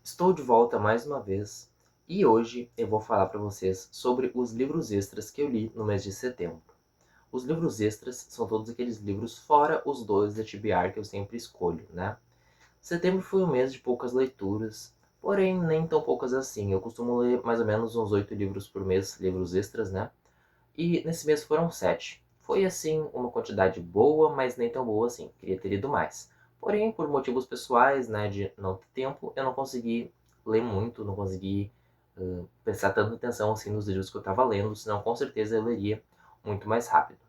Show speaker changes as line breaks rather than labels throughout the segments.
Estou de volta mais uma vez e hoje eu vou falar para vocês sobre os livros extras que eu li no mês de setembro. Os livros extras são todos aqueles livros fora os dois da TBR que eu sempre escolho, né? Setembro foi um mês de poucas leituras, porém nem tão poucas assim. Eu costumo ler mais ou menos uns 8 livros por mês, livros extras, né? E nesse mês foram 7. Foi assim uma quantidade boa, mas nem tão boa assim. Queria ter lido mais. Porém, por motivos pessoais, né, de não ter tempo, eu não consegui ler muito, não consegui prestar tanta atenção assim nos livros que eu estava lendo, senão com certeza eu leria muito mais rápido.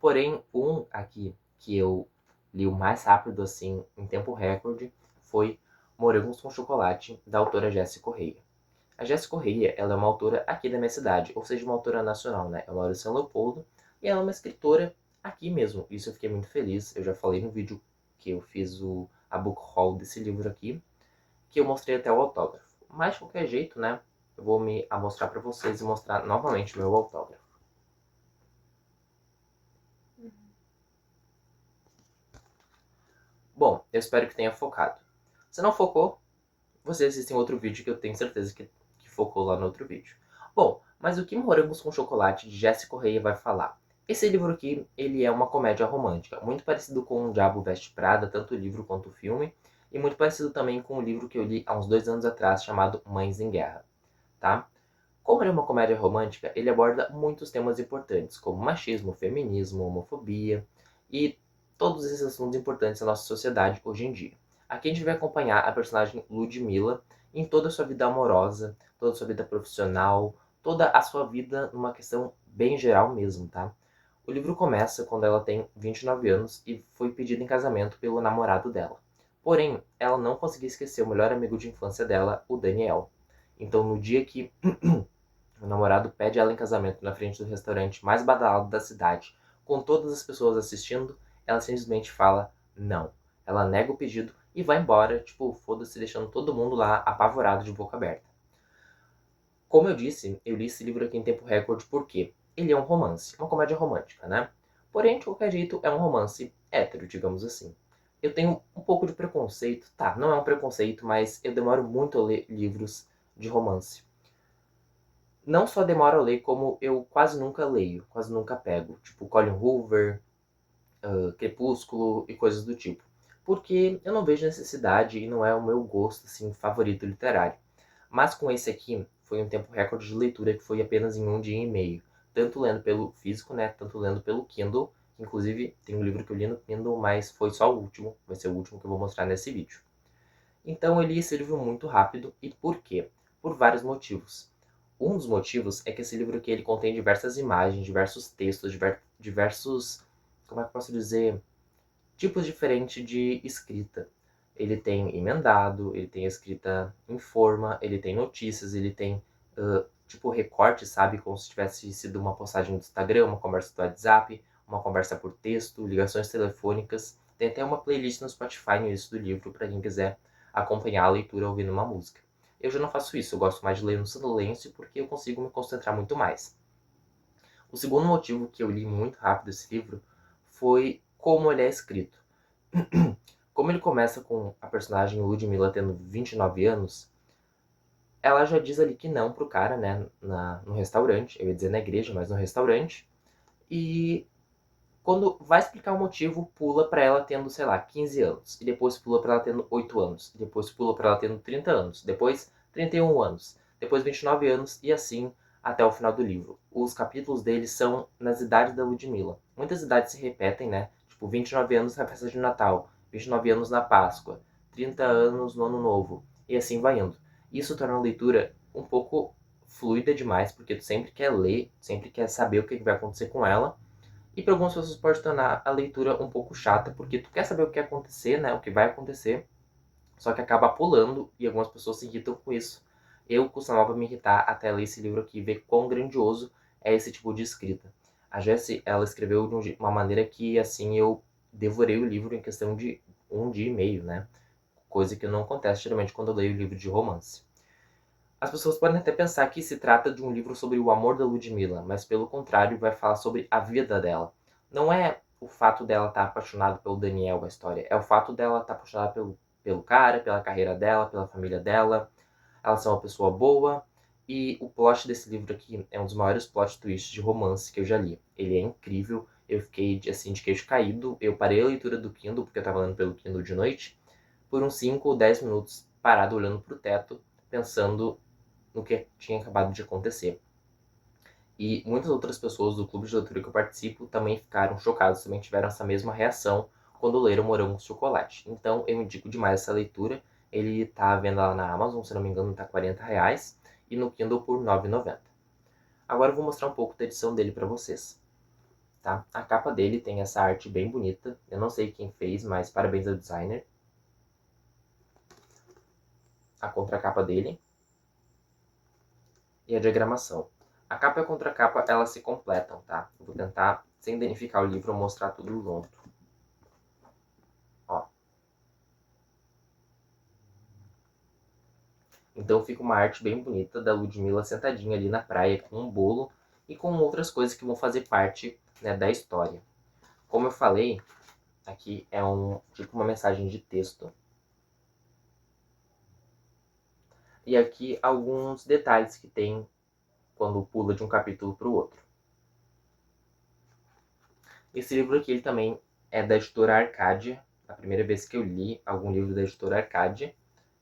Porém, um aqui que eu li o mais rápido assim, em tempo recorde, foi Morangos com Chocolate, da autora Jéssica Correia. A Jéssica Correia, ela é uma autora aqui da minha cidade, ou seja, uma autora nacional, né? Ela mora em São Leopoldo e ela é uma escritora aqui mesmo. Isso eu fiquei muito feliz. Eu já falei no vídeo que eu fiz a book haul desse livro aqui, que eu mostrei até o autógrafo. Mas de qualquer jeito, né? Eu vou me mostrar para vocês e mostrar novamente o meu autógrafo. Bom, eu espero que tenha focado. Se não focou, vocês assistem outro vídeo que eu tenho certeza que focou lá no outro vídeo. Bom, mas o que Morangos com Chocolate de Jéssica Correia vai falar? Esse livro aqui, ele é uma comédia romântica, muito parecido com O Diabo Veste Prada, tanto o livro quanto o filme, e muito parecido também com o livro que eu li há uns 2 anos atrás, chamado Mães em Guerra, tá? Como ele é uma comédia romântica, ele aborda muitos temas importantes, como machismo, feminismo, homofobia e todos esses assuntos importantes na nossa sociedade hoje em dia. Aqui a gente vai acompanhar a personagem Ludmilla em toda a sua vida amorosa, toda a sua vida profissional, toda a sua vida numa questão bem geral mesmo, tá? O livro começa quando ela tem 29 anos e foi pedida em casamento pelo namorado dela. Porém, ela não conseguia esquecer o melhor amigo de infância dela, o Daniel. Então, no dia que o namorado pede ela em casamento na frente do restaurante mais badalado da cidade, com todas as pessoas assistindo, ela simplesmente fala não. Ela nega o pedido e vai embora, tipo, foda-se, deixando todo mundo lá apavorado de boca aberta. Como eu disse, eu li esse livro aqui em tempo recorde porque ele é um romance, uma comédia romântica, né? Porém, de qualquer jeito, é um romance hétero, digamos assim. Eu tenho um pouco de preconceito, tá, não é um preconceito, mas eu demoro muito a ler livros de romance. Não só demoro a ler, como eu quase nunca leio, quase nunca pego. Tipo Colin Hoover, Crepúsculo e coisas do tipo. Porque eu não vejo necessidade e não é o meu gosto assim, favorito literário. Mas com esse aqui, foi um tempo recorde de leitura que foi apenas em 1 dia e meio. Tanto lendo pelo físico, né? Tanto lendo pelo Kindle. Inclusive, tem um livro que eu li no Kindle, mas foi só o último. Vai ser o último que eu vou mostrar nesse vídeo. Então eu li esse livro muito rápido. E por quê? Por vários motivos. Um dos motivos é que esse livro aqui ele contém diversas imagens, diversos textos, diversos, como é que eu posso dizer, tipos diferentes de escrita. Ele tem emendado, ele tem escrita em forma, ele tem notícias, ele tem tipo recorte, sabe? Como se tivesse sido uma postagem do Instagram, uma conversa do WhatsApp, uma conversa por texto, ligações telefônicas. Tem até uma playlist no Spotify no início do livro para quem quiser acompanhar a leitura ouvindo uma música. Eu já não faço isso, eu gosto mais de ler no silêncio porque eu consigo me concentrar muito mais. O segundo motivo que eu li muito rápido esse livro foi como ele é escrito. Como ele começa com a personagem Ludmilla tendo 29 anos, ela já diz ali que não pro cara, né, no restaurante, eu ia dizer na igreja, mas no restaurante, e quando vai explicar o motivo, pula pra ela tendo, sei lá, 15 anos, e depois pula pra ela tendo 8 anos, e depois pula pra ela tendo 30 anos, depois 31 anos, depois 29 anos, e assim até o final do livro. Os capítulos deles são nas idades da Ludmilla. Muitas idades se repetem, né? Tipo, 29 anos na festa de Natal, 29 anos na Páscoa, 30 anos no Ano Novo, e assim vai indo. Isso torna a leitura um pouco fluida demais, porque tu sempre quer ler, sempre quer saber o que vai acontecer com ela, e para algumas pessoas pode tornar a leitura um pouco chata, porque tu quer saber o que vai acontecer, né? O que vai acontecer, só que acaba pulando e algumas pessoas se irritam com isso. Eu costumava me irritar até ler esse livro aqui e ver quão grandioso é esse tipo de escrita. A Jessie, ela escreveu de uma maneira que, assim, eu devorei o livro em questão de 1 dia e meio, né? Coisa que não acontece geralmente quando eu leio livro de romance. As pessoas podem até pensar que se trata de um livro sobre o amor da Ludmilla, mas pelo contrário vai falar sobre a vida dela. Não é o fato dela estar apaixonada pelo Daniel, a história, é o fato dela estar apaixonada pelo cara, pela carreira dela, pela família dela. Ela é uma pessoa boa. E o plot desse livro aqui é um dos maiores plot twists de romance que eu já li. Ele é incrível. Eu fiquei, assim, de queixo caído. Eu parei a leitura do Kindle, porque eu tava lendo pelo Kindle de noite, por uns 5 ou 10 minutos parado olhando pro teto, pensando no que tinha acabado de acontecer. E muitas outras pessoas do clube de leitura que eu participo também ficaram chocadas, também tiveram essa mesma reação quando leram Morango com Chocolate. Então eu indico demais essa leitura. Ele tá à venda lá na Amazon, se não me engano, tá R$ 40, e no Kindle por R$ 9,90. Agora eu vou mostrar um pouco da edição dele para vocês. Tá? A capa dele tem essa arte bem bonita. Eu não sei quem fez, mas parabéns ao designer. A contracapa dele e a diagramação. A capa e a contracapa, elas se completam, tá? Eu vou tentar, sem danificar o livro, mostrar tudo junto. Ó. Então fica uma arte bem bonita da Ludmilla sentadinha ali na praia com um bolo e com outras coisas que vão fazer parte, né, da história. Como eu falei, aqui é tipo uma mensagem de texto. E aqui alguns detalhes que tem quando pula de um capítulo para o outro. Esse livro aqui ele também é da editora Arcadia. A primeira vez que eu li algum livro da editora Arcadia.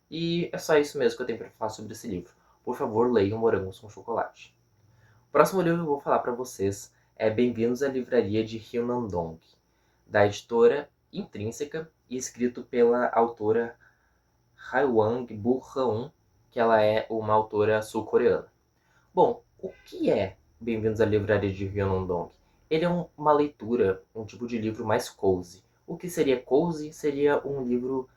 E é só isso mesmo que eu tenho para falar sobre esse livro. Por favor, leiam Morangos com Chocolate. O próximo livro que eu vou falar para vocês é Bem-vindos à Livraria de Hyunandong, da editora Intrínseca e escrito pela autora Hwang Bu-reun, que ela é uma autora sul-coreana. Bom, o que é Bem-vindos à Livraria de Hyunandong? Ele é uma leitura, um tipo de livro mais cozy. O que seria cozy? Seria um livro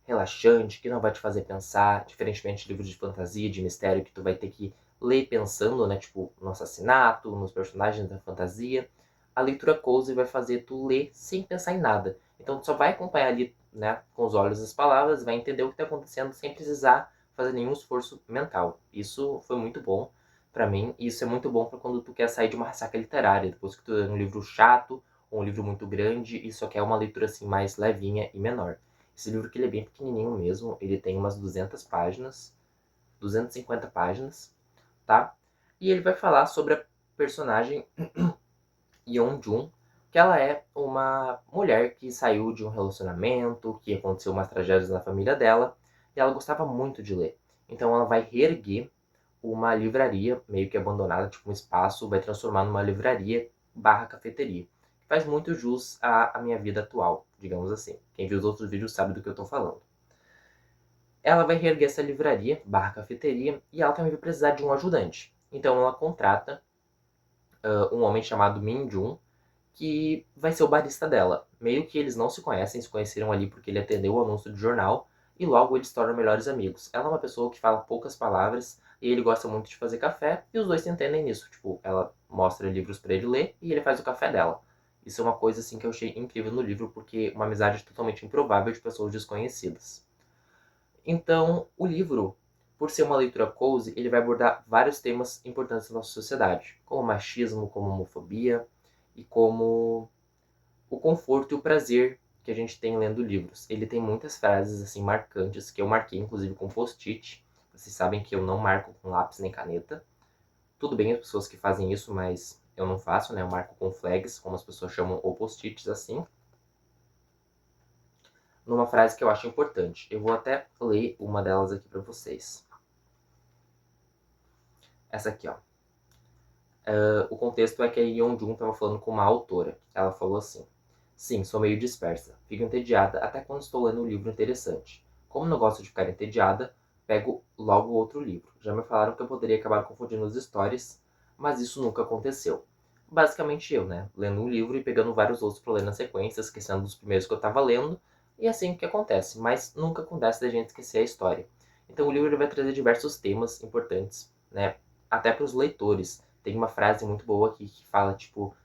relaxante, que não vai te fazer pensar, diferentemente de livros de fantasia, de mistério, que tu vai ter que ler pensando, né, tipo, no assassinato, nos personagens da fantasia. A leitura cozy vai fazer tu ler sem pensar em nada. Então tu só vai acompanhar ali, né, com os olhos as palavras, vai entender o que está acontecendo sem precisar fazer nenhum esforço mental. Isso foi muito bom para mim, e isso é muito bom para quando tu quer sair de uma ressaca literária, depois que tu lê um livro chato ou um livro muito grande e só quer uma leitura assim mais levinha e menor. Esse livro aqui ele é bem pequenininho mesmo, ele tem umas 200 páginas, 250 páginas, tá? E ele vai falar sobre a personagem Yeonjun, que ela é uma mulher que saiu de um relacionamento, que aconteceu umas tragédias na família dela, e ela gostava muito de ler. Então ela vai reerguer uma livraria meio que abandonada, tipo um espaço, vai transformar numa livraria barra cafeteria. Faz muito jus à minha vida atual, digamos assim. Quem viu os outros vídeos sabe do que eu estou falando. Ela vai reerguer essa livraria barra cafeteria e ela também vai precisar de um ajudante. Então ela contrata um homem chamado Min Jun, que vai ser o barista dela. Meio que eles não se conhecem, se conheceram ali porque ele atendeu o anúncio do jornal e logo eles se tornam melhores amigos. Ela é uma pessoa que fala poucas palavras e ele gosta muito de fazer café e os dois se entendem nisso. Tipo, ela mostra livros para ele ler e ele faz o café dela. Isso é uma coisa assim que eu achei incrível no livro porque uma amizade totalmente improvável de pessoas desconhecidas. Então, o livro, por ser uma leitura cozy, ele vai abordar vários temas importantes da nossa sociedade, como machismo, como homofobia e como o conforto e o prazer que a gente tem lendo livros. Ele tem muitas frases assim marcantes que eu marquei inclusive com post-it. Vocês sabem que eu não marco com lápis nem caneta. Tudo bem as pessoas que fazem isso, mas eu não faço, né? Eu marco com flags, como as pessoas chamam, ou post-its assim. Numa frase que eu acho importante. Eu vou até ler uma delas aqui para vocês. Essa aqui, ó. O contexto é que a Yeonjun estava falando com uma autora. Ela falou assim: sim, sou meio dispersa. Fico entediada até quando estou lendo um livro interessante. Como não gosto de ficar entediada, pego logo outro livro. Já me falaram que eu poderia acabar confundindo as histórias, mas isso nunca aconteceu. Basicamente eu, né? Lendo um livro e pegando vários outros para ler na sequência, esquecendo dos primeiros que eu estava lendo, e assim que acontece. Mas nunca acontece da gente esquecer a história. Então o livro ele vai trazer diversos temas importantes, né? Até para os leitores. Tem uma frase muito boa aqui que fala, tipo,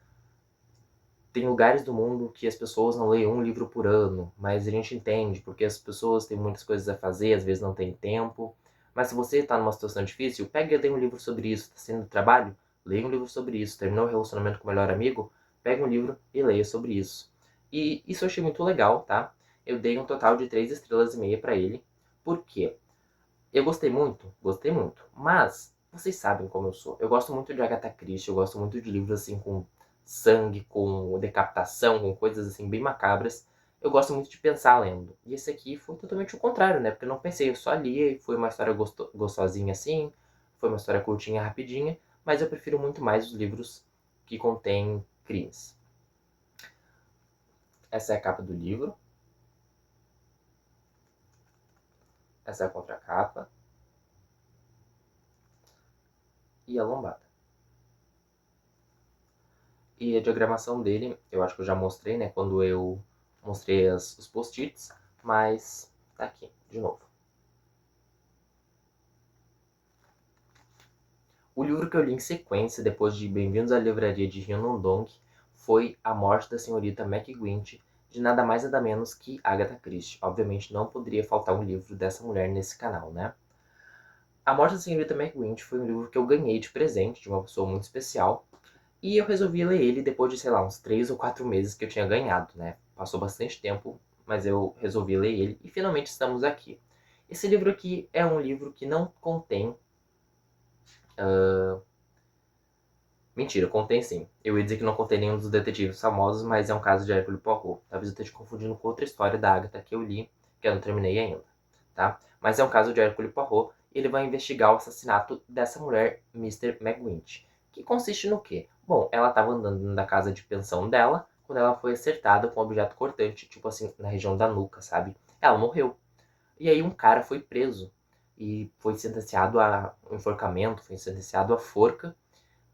tem lugares do mundo que as pessoas não leem um livro por ano, mas a gente entende, porque as pessoas têm muitas coisas a fazer, às vezes não tem tempo. Mas se você está numa situação difícil, pega e lê um livro sobre isso. Está sendo trabalho? Leia um livro sobre isso. Terminou o relacionamento com o melhor amigo? Pega um livro e leia sobre isso. E isso eu achei muito legal, tá? eu dei um total de 3 estrelas e meia pra ele. Por quê? Eu gostei muito, mas vocês sabem como eu sou. Eu gosto muito de Agatha Christie, eu gosto muito de livros assim com sangue, com decapitação, com coisas assim bem macabras. Eu gosto muito de pensar lendo. E esse aqui foi totalmente o contrário, né? Porque eu não pensei, eu só li, foi uma história gostosinha assim, foi uma história curtinha, rapidinha, mas eu prefiro muito mais os livros que contêm crimes. Essa é a capa do livro. Essa é a contracapa. E a lombada. E a diagramação dele, eu acho que eu já mostrei, né? Quando eu mostrei os post-its, mas tá aqui, de novo. O livro que eu li em sequência, depois de Bem-vindos à Livraria de Ryonondong, foi A Morte da Senhorita McGuinty, de nada mais nada menos que Agatha Christie. Obviamente não poderia faltar um livro dessa mulher nesse canal, né? A Morte da Senhorita McGuinty foi um livro que eu ganhei de presente de uma pessoa muito especial, e eu resolvi ler ele depois de, sei lá, uns 3 ou 4 meses que eu tinha ganhado, né? Passou bastante tempo, mas eu resolvi ler ele e finalmente estamos aqui. Esse livro aqui é um livro que não contém... Mentira, contém sim. Eu ia dizer que não contém nenhum dos detetives famosos, mas é um caso de Hercule Poirot. Talvez eu esteja confundindo com outra história da Agatha que eu li, que eu não terminei ainda, tá? Mas é um caso de Hercule Poirot e ele vai investigar o assassinato dessa mulher, Mr. McGuinty. Que consiste no quê? Bom, ela estava andando na casa de pensão dela quando ela foi acertada com um objeto cortante, tipo assim, na região da nuca, sabe? Ela morreu. E aí um cara foi preso e foi sentenciado a enforcamento, foi sentenciado a forca.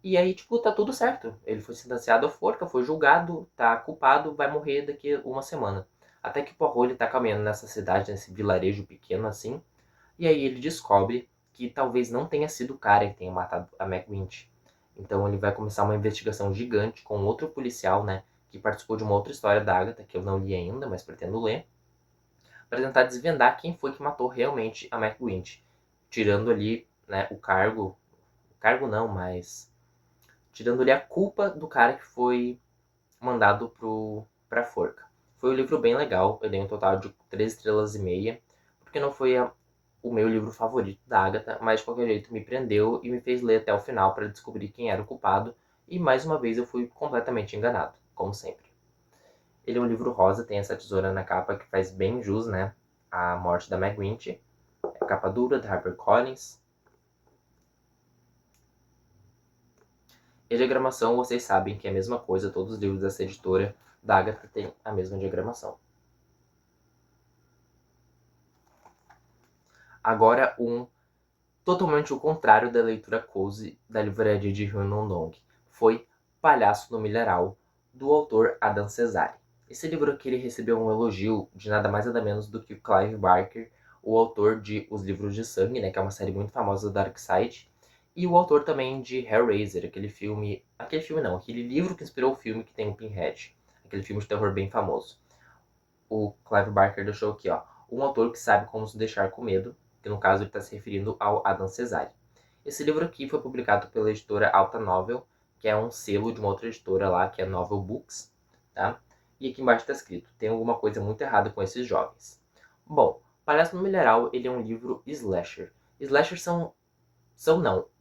E aí, tipo, tá tudo certo. Ele foi sentenciado à forca, foi julgado, tá culpado, vai morrer daqui a uma semana. Até que Poirot, ele tá caminhando nessa cidade, nesse vilarejo pequeno assim, e aí ele descobre que talvez não tenha sido o cara que tenha matado a McGuinty. Então ele vai começar uma investigação gigante com outro policial, né, que participou de uma outra história da Agatha, que eu não li ainda, mas pretendo ler, para tentar desvendar quem foi que matou realmente a McGuinty, tirando ali, né, o cargo não, mas tirando ali a culpa do cara que foi mandado pra forca. Foi um livro bem legal, eu dei um total de 3 estrelas e meia, porque não foi o meu livro favorito da Agatha, mas de qualquer jeito me prendeu e me fez ler até o final para descobrir quem era o culpado, e mais uma vez eu fui completamente enganado, como sempre. Ele é um livro rosa, tem essa tesoura na capa que faz bem jus, né, à morte da McGuinty. É capa dura, da HarperCollins. E a diagramação, vocês sabem que é a mesma coisa, todos os livros dessa editora da Agatha têm a mesma diagramação. Agora totalmente o contrário da leitura cozy da livraria de Ryonondong. Foi Palhaço no Milharal, do autor Adam Cesare. Esse livro aqui ele recebeu um elogio de nada mais nada menos do que o Clive Barker, o autor de Os Livros de Sangue, né, que é uma série muito famosa da Darkseid, e o autor também de Hellraiser, aquele livro que inspirou o filme que tem o Pinhead, aquele filme de terror bem famoso. O Clive Barker deixou aqui, ó, um autor que sabe como se deixar com medo, que no caso ele está se referindo ao Adam Cesare. Esse livro aqui foi publicado pela editora Alta Novel, que é um selo de uma outra editora lá, que é Novel Books, tá? E aqui embaixo está escrito, tem alguma coisa muito errada com esses jovens. Bom, Palhaço no Milharal, ele é um livro slasher. Slashers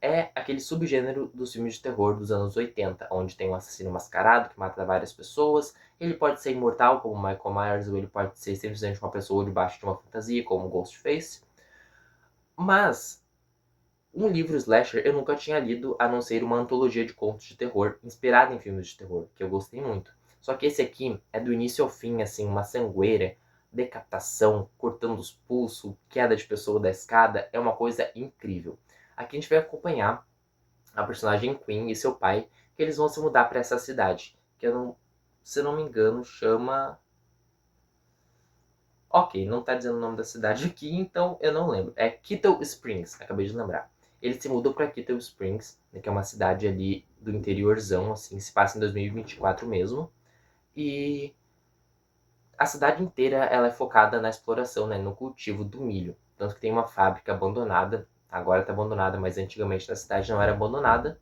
é aquele subgênero dos filmes de terror dos anos 80, onde tem um assassino mascarado que mata várias pessoas. Ele pode ser imortal, como Michael Myers, ou ele pode ser simplesmente uma pessoa debaixo de uma fantasia, como Ghostface. Mas um livro slasher eu nunca tinha lido, a não ser uma antologia de contos de terror inspirada em filmes de terror, que eu gostei muito. Só que esse aqui é do início ao fim, assim, uma sangueira, decapitação, cortando os pulsos, queda de pessoa da escada, é uma coisa incrível. Aqui a gente vai acompanhar a personagem Queen e seu pai, que eles vão se mudar para essa cidade, que eu não, se eu não me engano, chama... Ok, não tá dizendo o nome da cidade aqui, então eu não lembro. É Kettle Springs, acabei de lembrar. Eles se mudam para Kettle Springs, né, que é uma cidade ali do interiorzão, assim, se passa em 2024 mesmo. E a cidade inteira ela é focada na exploração, né, no cultivo do milho. Tanto que tem uma fábrica abandonada, agora está abandonada, mas antigamente na cidade não era abandonada,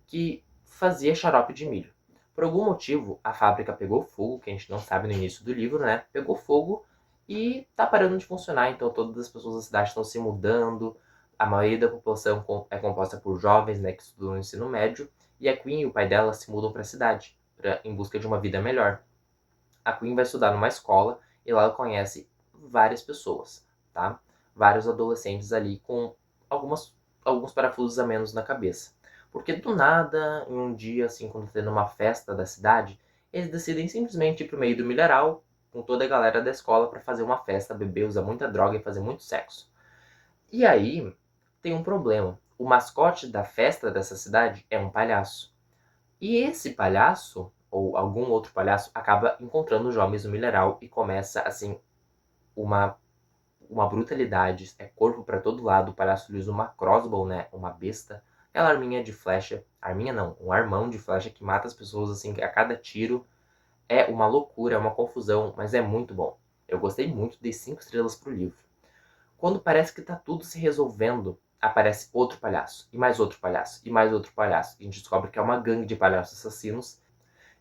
que fazia xarope de milho. Por algum motivo, a fábrica pegou fogo, que a gente não sabe no início do livro, né? Pegou fogo e tá parando de funcionar, então todas as pessoas da cidade estão se mudando, a maioria da população é composta por jovens, né, que estudam no ensino médio, e a Queen e o pai dela se mudam para a cidade, em busca de uma vida melhor. A Queen vai estudar numa escola e lá ela conhece várias pessoas, tá? Vários adolescentes ali com alguns parafusos a menos na cabeça. Porque do nada, em um dia assim, quando tá tendo uma festa da cidade, eles decidem simplesmente ir pro meio do milharal com toda a galera da escola para fazer uma festa, beber, usar muita droga e fazer muito sexo. E aí tem um problema. O mascote da festa dessa cidade é um palhaço. E esse palhaço, ou algum outro palhaço, acaba encontrando os jovens no milharal e começa, assim, uma, uma brutalidade. É corpo para todo lado. O palhaço usa uma crossbow, né? Uma besta. Aquela arminha de flecha. Arminha não, um armão de flecha que mata as pessoas, assim, a cada tiro. É uma loucura, é uma confusão, mas é muito bom. Eu gostei muito, dei 5 estrelas pro livro. Quando parece que tá tudo se resolvendo, aparece outro palhaço, e mais outro palhaço, e mais outro palhaço. E a gente descobre que é uma gangue de palhaços assassinos.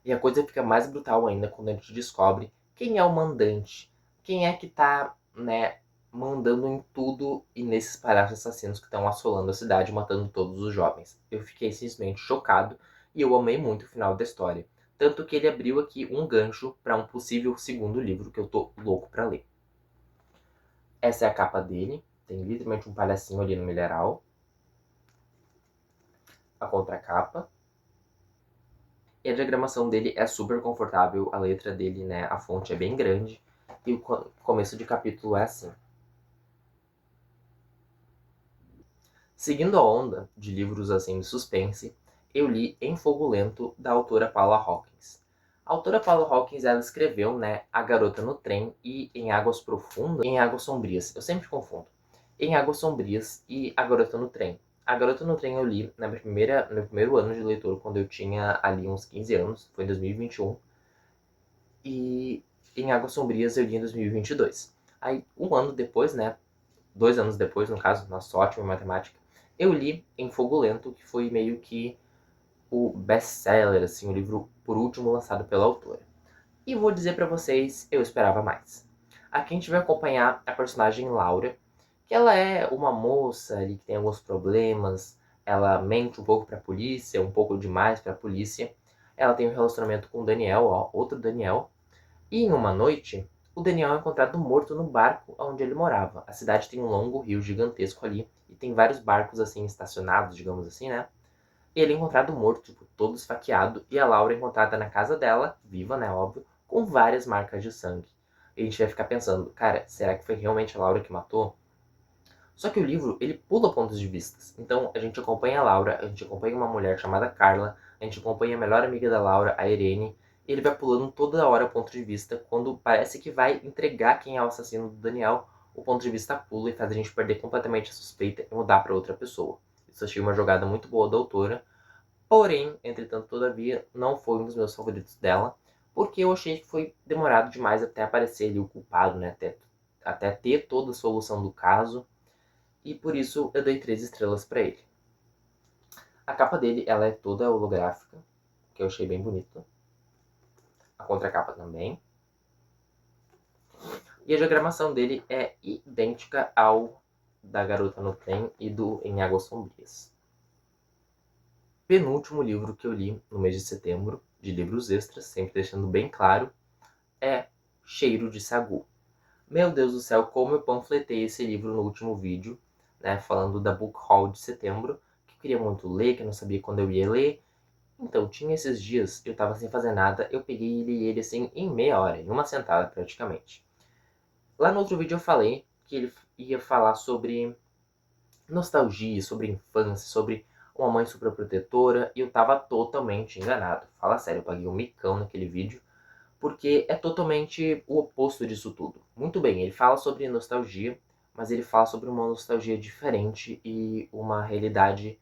E a coisa fica mais brutal ainda quando a gente descobre quem é o mandante. Quem é que tá, né, mandando em tudo e nesses palhaços assassinos que estão assolando a cidade, matando todos os jovens. Eu fiquei simplesmente chocado e eu amei muito o final da história. Tanto que ele abriu aqui um gancho para um possível segundo livro que eu tô louco para ler. Essa é a capa dele. Tem literalmente um palhacinho ali no milharal. A contracapa. E a diagramação dele é super confortável. A letra dele, né, a fonte é bem grande. E o começo de capítulo é assim. Seguindo a onda de livros assim de suspense, eu li Em Fogo Lento, da autora Paula Hawkins. A autora Paula Hawkins, ela escreveu, né, A Garota no Trem e Em Águas Profundas, Em Águas Sombrias. Eu sempre confundo. Em Águas Sombrias e A Garota no Trem. A Garota no Trem eu li no meu primeiro ano de leitura, quando eu tinha ali uns 15 anos, foi em 2021. E Em Águas Sombrias eu li em 2022. Aí, um ano depois, né, 2 anos depois, no caso, nossa, ótima matemática, eu li Em Fogo Lento, que foi meio que o best-seller, assim, o livro por último lançado pela autora. E vou dizer pra vocês, eu esperava mais. Aqui a gente vai acompanhar a personagem Laura, que ela é uma moça ali que tem alguns problemas, ela mente um pouco pra polícia, um pouco demais pra polícia. Ela tem um relacionamento com o Daniel, ó, outro Daniel. E em uma noite, o Daniel é encontrado morto no barco onde ele morava. A cidade tem um longo rio gigantesco ali e tem vários barcos assim estacionados, digamos assim, né? E ele é encontrado morto, tipo, todo esfaqueado, e a Laura é encontrada na casa dela, viva, né, óbvio, com várias marcas de sangue. E a gente vai ficar pensando, cara, será que foi realmente a Laura que matou? Só que o livro, ele pula pontos de vistas. Então, a gente acompanha a Laura, a gente acompanha uma mulher chamada Carla, a gente acompanha a melhor amiga da Laura, a Irene, e ele vai pulando toda hora o ponto de vista. Quando parece que vai entregar quem é o assassino do Daniel, o ponto de vista pula e faz a gente perder completamente a suspeita e mudar para outra pessoa. Isso eu achei uma jogada muito boa da autora. Porém, entretanto, todavia, não foi um dos meus favoritos dela, porque eu achei que foi demorado demais até aparecer ali o culpado, né? Até ter toda a solução do caso. E por isso eu dei 3 estrelas pra ele. A capa dele, ela é toda holográfica, que eu achei bem bonita. A contracapa também. E a diagramação dele é idêntica ao da Garota no Trem e do Em Águas Sombrias. Penúltimo livro que eu li no mês de setembro, de livros extras, sempre deixando bem claro, é Cheiro de Sagu. Meu Deus do céu, como eu panfletei esse livro no último vídeo, né, falando da Book Haul de setembro, que eu queria muito ler, que eu não sabia quando eu ia ler. Então, tinha esses dias, eu tava sem fazer nada, eu peguei e li ele assim em meia hora, em uma sentada praticamente. Lá no outro vídeo eu falei que ele ia falar sobre nostalgia, sobre infância, sobre uma mãe superprotetora, e eu tava totalmente enganado. Fala sério, eu paguei um micão naquele vídeo, porque é totalmente o oposto disso tudo. Muito bem, ele fala sobre nostalgia, mas ele fala sobre uma nostalgia diferente e uma realidade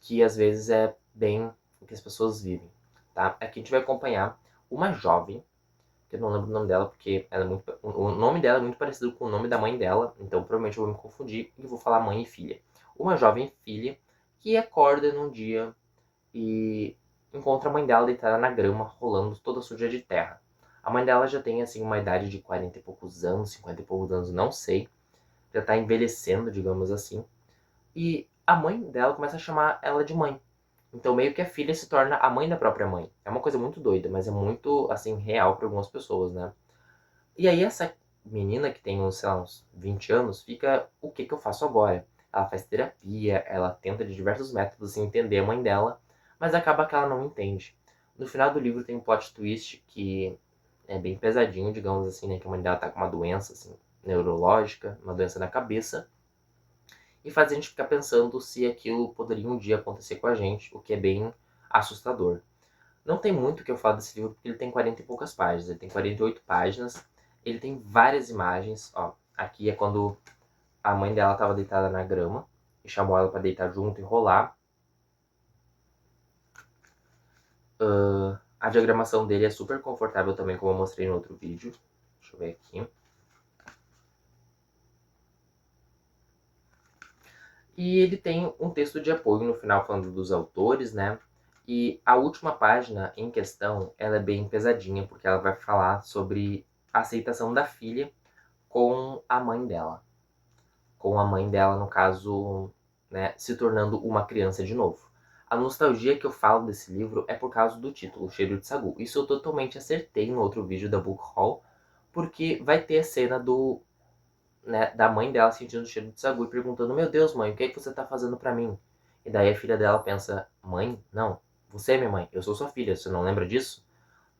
que às vezes é bem o que as pessoas vivem, tá? Aqui a gente vai acompanhar uma jovem, que eu não lembro o nome dela, porque ela é muito, o nome dela é muito parecido com o nome da mãe dela, então provavelmente eu vou me confundir e vou falar mãe e filha. Uma jovem filha que acorda num dia e encontra a mãe dela deitada na grama, rolando toda suja de terra. A mãe dela já tem, assim, uma idade de 40 e poucos anos, 50 e poucos anos, não sei. Já tá envelhecendo, digamos assim. E a mãe dela começa a chamar ela de mãe. Então meio que a filha se torna a mãe da própria mãe. É uma coisa muito doida, mas é muito, assim, real para algumas pessoas, né? E aí essa menina que tem uns, sei lá, uns 20 anos, fica, o que que eu faço agora? Ela faz terapia, ela tenta de diversos métodos assim, entender a mãe dela, mas acaba que ela não entende. No final do livro tem um plot twist que é bem pesadinho, digamos assim, né? Que a mãe dela tá com uma doença, assim, neurológica, uma doença na cabeça, e faz a gente ficar pensando se aquilo poderia um dia acontecer com a gente, o que é bem assustador. Não tem muito o que eu falo desse livro, porque ele tem 40 e poucas páginas. Ele tem 48 páginas. Ele tem várias imagens. Ó, aqui é quando a mãe dela estava deitada na grama e chamou ela para deitar junto e rolar. A diagramação dele é super confortável também, como eu mostrei no outro vídeo. Deixa eu ver aqui. E ele tem um texto de apoio no final falando dos autores, né? E a última página em questão, ela é bem pesadinha, porque ela vai falar sobre a aceitação da filha com a mãe dela. Com a mãe dela, no caso, né, se tornando uma criança de novo. A nostalgia que eu falo desse livro é por causa do título, Cheiro de Sagu. Isso eu totalmente acertei no outro vídeo da Book Haul, porque vai ter a cena do, né, da mãe dela sentindo o cheiro de sagu e perguntando: Meu Deus, mãe, o que é que você tá fazendo pra mim? E daí a filha dela pensa: Mãe? Não, você é minha mãe, eu sou sua filha, você não lembra disso?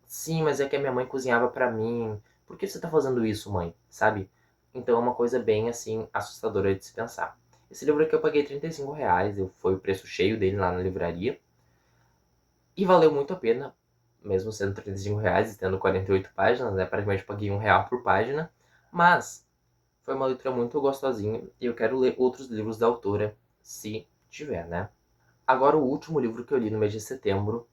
Sim, mas é que a minha mãe cozinhava pra mim. Por que você tá fazendo isso, mãe? Sabe? Então é uma coisa bem, assim, assustadora de se pensar. Esse livro aqui eu paguei R$ 35, foi o preço cheio dele lá na livraria. E valeu muito a pena, mesmo sendo R$ 35 e tendo 48 páginas, né? Praticamente paguei R$ 1 por página. Mas foi uma leitura muito gostosinha e eu quero ler outros livros da autora, se tiver, né? Agora, o último livro que eu li no mês de setembro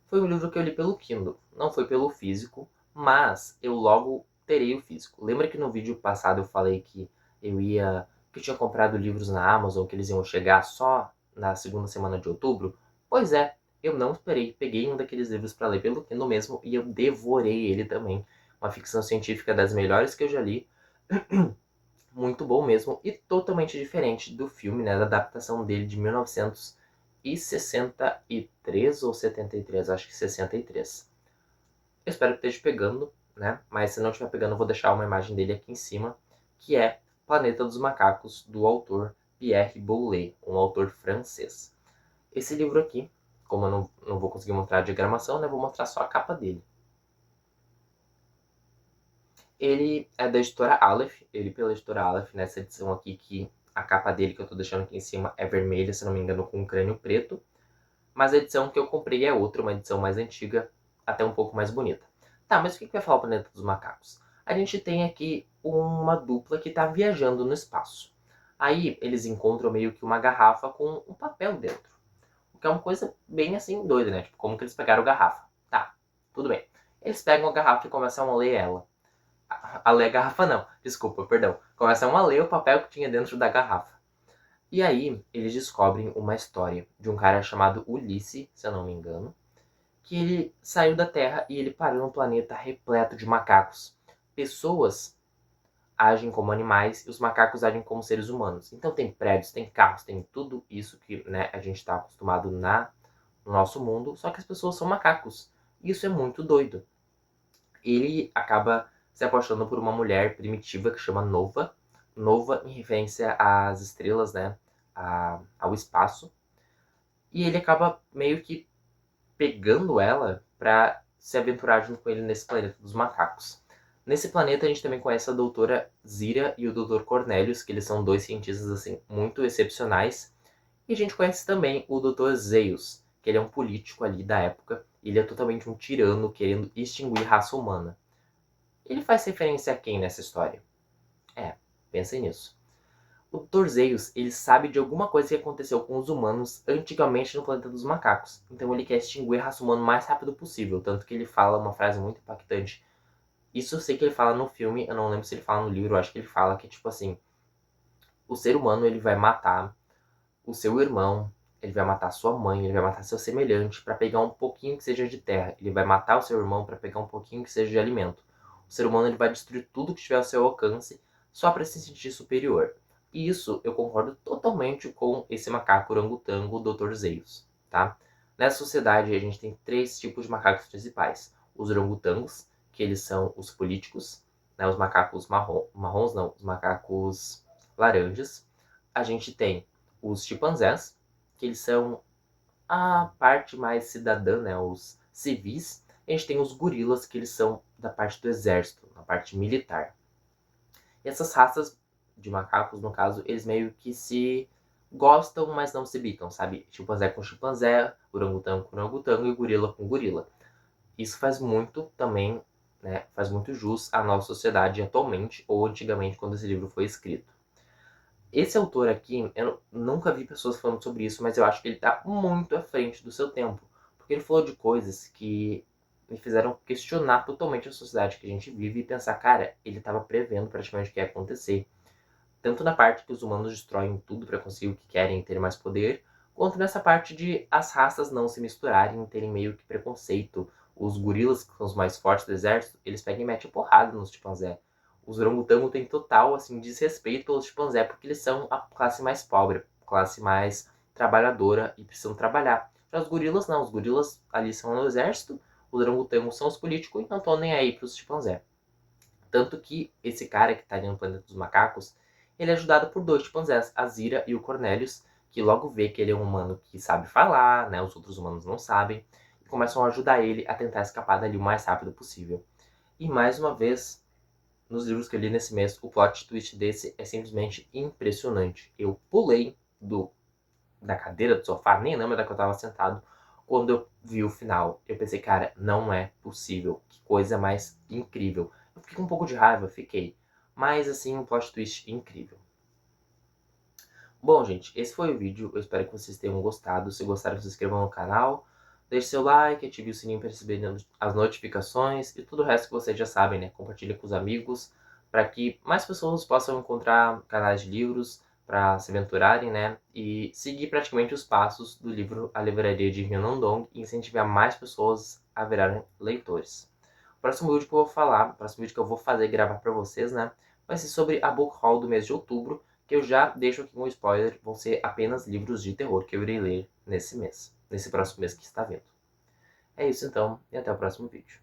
foi um livro que eu li pelo Kindle. Não foi pelo físico, mas eu logo terei o físico. Lembra que no vídeo passado eu falei que que eu tinha comprado livros na Amazon, que eles iam chegar só na segunda semana de outubro? Pois é, eu não esperei. Peguei um daqueles livros para ler pelo Kindle mesmo e eu devorei ele também. Uma ficção científica das melhores que eu já li. Muito bom mesmo e totalmente diferente do filme, né, da adaptação dele de 1963 ou 73, acho que 63. Eu espero que esteja pegando, né, mas se não estiver pegando eu vou deixar uma imagem dele aqui em cima, que é Planeta dos Macacos, do autor Pierre Boulet, um autor francês. Esse livro aqui, como eu não vou conseguir mostrar a diagramação, né, vou mostrar só a capa dele. Ele é da editora Aleph, ele pela editora Aleph, nessa edição aqui, que a capa dele, que eu tô deixando aqui em cima, é vermelha, se não me engano, com um crânio preto. Mas a edição que eu comprei é outra, uma edição mais antiga, até um pouco mais bonita. Tá, mas o que vai falar o Planeta dos Macacos? A gente tem aqui uma dupla que tá viajando no espaço. Aí eles encontram meio que uma garrafa com um papel dentro. O que é uma coisa bem assim doida, né? Tipo, como que eles pegaram a garrafa? Tá, tudo bem. Eles pegam a garrafa e começam a ler ela. A ler a garrafa não, desculpa, perdão. Começam a ler o papel que tinha dentro da garrafa. E aí, eles descobrem uma história de um cara chamado Ulisse, se eu não me engano, que ele saiu da Terra e ele parou num planeta repleto de macacos. Pessoas agem como animais e os macacos agem como seres humanos. Então tem prédios, tem carros, tem tudo isso que, né, a gente está acostumado no nosso mundo, só que as pessoas são macacos. Isso é muito doido. Ele acaba se apaixonando por uma mulher primitiva que chama Nova. Nova em referência às estrelas, né? Ao espaço. E ele acaba meio que pegando ela pra se aventurar junto com ele nesse planeta dos macacos. Nesse planeta a gente também conhece a doutora Zira e o doutor Cornelius, que eles são dois cientistas assim muito excepcionais. E a gente conhece também o doutor Zeus, que ele é um político ali da época. Ele é totalmente um tirano querendo extinguir a raça humana. Ele faz referência a quem nessa história? Pensem nisso. O Dr. Zeus, ele sabe de alguma coisa que aconteceu com os humanos antigamente no planeta dos macacos. Então ele quer extinguir a raça humana o mais rápido possível. Tanto que ele fala uma frase muito impactante. Isso eu sei que ele fala no filme, eu não lembro se ele fala no livro, eu acho que ele fala que, tipo assim, o ser humano ele vai matar o seu irmão, ele vai matar sua mãe, ele vai matar seu semelhante para pegar um pouquinho que seja de terra. Ele vai matar o seu irmão para pegar um pouquinho que seja de alimento. O ser humano ele vai destruir tudo que estiver ao seu alcance só para se sentir superior. E isso eu concordo totalmente com esse macaco orangotango, o Dr. Zaius, tá? Nessa sociedade a gente tem 3 tipos de macacos principais. Os orangotangos, que eles são os políticos, né? Os macacos marrons não, os macacos laranjas. A gente tem os chimpanzés, que eles são a parte mais cidadã, né? Os civis. E a gente tem os gorilas, que eles são da parte do exército, na parte militar. E essas raças de macacos, no caso, eles meio que se gostam, mas não se bicam, sabe? Chimpanzé com chimpanzé, orangotango com orangotango e gorila com gorila. Isso faz muito também, né? Faz muito jus à nossa sociedade atualmente ou antigamente quando esse livro foi escrito. Esse autor aqui, eu nunca vi pessoas falando sobre isso, mas eu acho que ele está muito à frente do seu tempo. Porque ele falou de coisas que me fizeram questionar totalmente a sociedade que a gente vive e pensar, cara, ele estava prevendo praticamente o que ia acontecer. Tanto na parte que os humanos destroem tudo para conseguir o que querem, ter mais poder, quanto nessa parte de as raças não se misturarem, terem meio que preconceito. Os gorilas, que são os mais fortes do exército, eles pegam e metem porrada nos chimpanzé. Os orangotangos têm total assim, desrespeito pelos chimpanzé, porque eles são a classe mais pobre, a classe mais trabalhadora e precisam trabalhar. Já os gorilas não, os gorilas ali são no exército, os orangotangos são os políticos e não estão nem aí para os chimpanzé. Tanto que esse cara que está ali no planeta dos macacos, ele é ajudado por 2 chimpanzés, a Zira e o Cornelius, que logo vê que ele é um humano que sabe falar, né? Os outros humanos não sabem, e começam a ajudar ele a tentar escapar dali o mais rápido possível. E mais uma vez, nos livros que eu li nesse mês, o plot twist desse é simplesmente impressionante. Eu pulei da cadeira do sofá, nem lembro da que eu estava sentado, quando eu vi o final. Eu pensei, cara, não é possível. Que coisa mais incrível. Eu fiquei com um pouco de raiva, fiquei. Mas, assim, um plot twist incrível. Bom, gente, esse foi o vídeo. Eu espero que vocês tenham gostado. Se gostaram, se inscrevam no canal. Deixe seu like, ative o sininho para receber as notificações e tudo o resto que vocês já sabem, né? Compartilhe com os amigos para que mais pessoas possam encontrar canais de livros para se aventurarem, né? E seguir praticamente os passos do livro A Livraria de Hyunondong e incentivar mais pessoas a virarem leitores. O próximo vídeo que eu vou falar, o próximo vídeo que eu vou fazer gravar para vocês, né? Vai ser sobre a Book Haul do mês de outubro, que eu já deixo aqui um spoiler, vão ser apenas livros de terror que eu irei ler nesse mês, nesse próximo mês que está vindo. É isso então, e até o próximo vídeo.